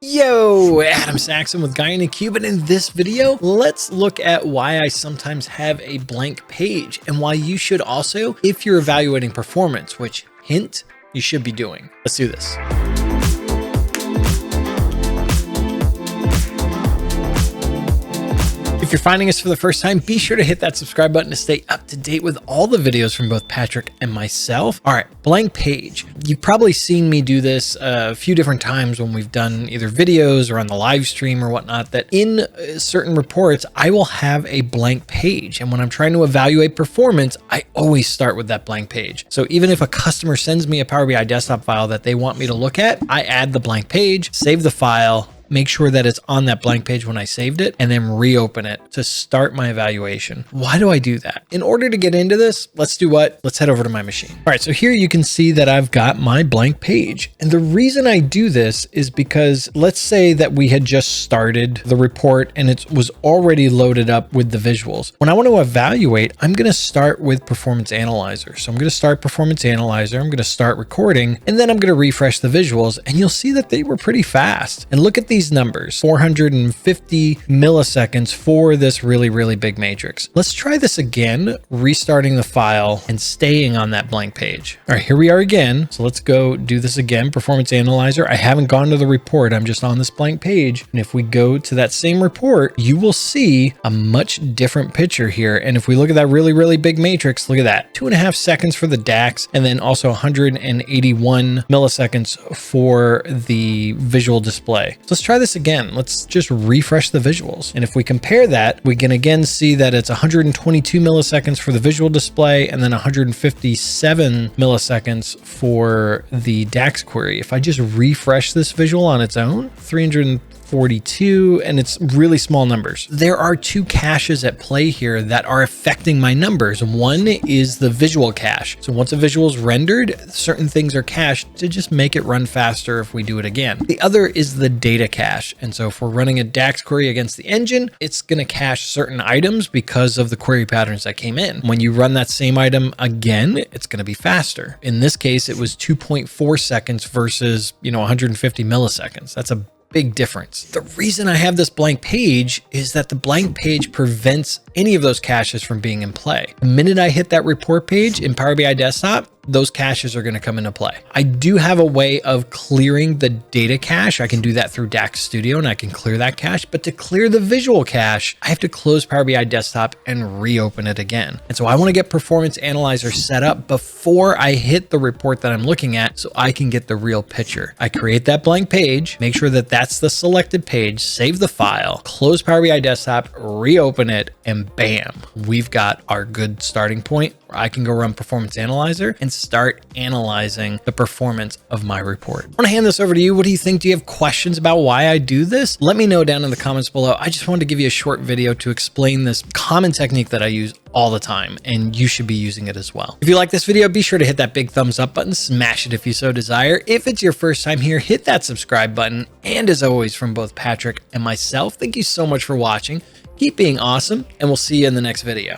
Yo, Adam Saxon with Guy in a Cube, and in this video, let's look at why I sometimes have a blank page and why you should also if you're evaluating performance, which hint, you should be doing. Let's do this. If you're finding us for the first time, be sure to hit that subscribe button to stay up to date with all the videos from both Patrick and myself. All right, blank page. You've probably seen me do this a few different times when we've done either videos or on the live stream or whatnot, that in certain reports, I will have a blank page. And when I'm trying to evaluate performance, I always start with that blank page. So even if a customer sends me a Power BI desktop file that they want me to look at, I add the blank page, save the file, make sure that it's on that blank page when I saved it, and then reopen it to start my evaluation. Why do I do that? In order to get into this, let's do what? Let's head over to my machine. All right, so here you can see that I've got my blank page. And the reason I do this is because let's say that we had just started the report and it was already loaded up with the visuals. When I want to evaluate, I'm going to start with Performance Analyzer. So I'm going to start Performance Analyzer. I'm going to start recording, and then I'm going to refresh the visuals, and you'll see that they were pretty fast. And look at these numbers, 450 milliseconds for this really big matrix. Let's try this again, restarting the file and staying on that blank page. All right, here we are again. So let's go do this again. Performance Analyzer. I haven't gone to the report. I'm just on this blank page. And if we go to that same report, you will see a much different picture here. And if we look at that really big matrix, look at that, 2.5 seconds for the DAX, and then also 181 milliseconds for the visual display. So let's try this again. Let's just refresh the visuals. And if we compare that, we can again see that it's 122 milliseconds for the visual display and then 157 milliseconds for the DAX query. If I just refresh this visual on its own, 342, and it's really small numbers. There are two caches at play here that are affecting my numbers. One is the visual cache. So once a visual is rendered, certain things are cached to just make it run faster if we do it again. The other is the data cache. And so if we're running a DAX query against the engine, it's going to cache certain items because of the query patterns that came in. When you run that same item again, it's going to be faster. In this case, it was 2.4 seconds versus, 150 milliseconds. That's a big difference. The reason I have this blank page is that the blank page prevents any of those caches from being in play. The minute I hit that report page in Power BI Desktop, those caches are going to come into play. I do have a way of clearing the data cache. I can do that through DAX Studio and I can clear that cache, but to clear the visual cache, I have to close Power BI Desktop and reopen it again. And so I want to get Performance Analyzer set up before I hit the report that I'm looking at so I can get the real picture. I create that blank page, make sure that that's the selected page, save the file, close Power BI Desktop, reopen it, and bam, we've got our good starting point. I can go run Performance Analyzer and start analyzing the performance of my report. I want to hand this over to you. What do you think? Do you have questions about why I do this? Let me know down in the comments below. I just wanted to give you a short video to explain this common technique that I use all the time, and you should be using it as well. If you like this video, be sure to hit that big thumbs up button, smash it if you so desire. If it's your first time here, hit that subscribe button. And as always, from both Patrick and myself, thank you so much for watching. Keep being awesome, and we'll see you in the next video.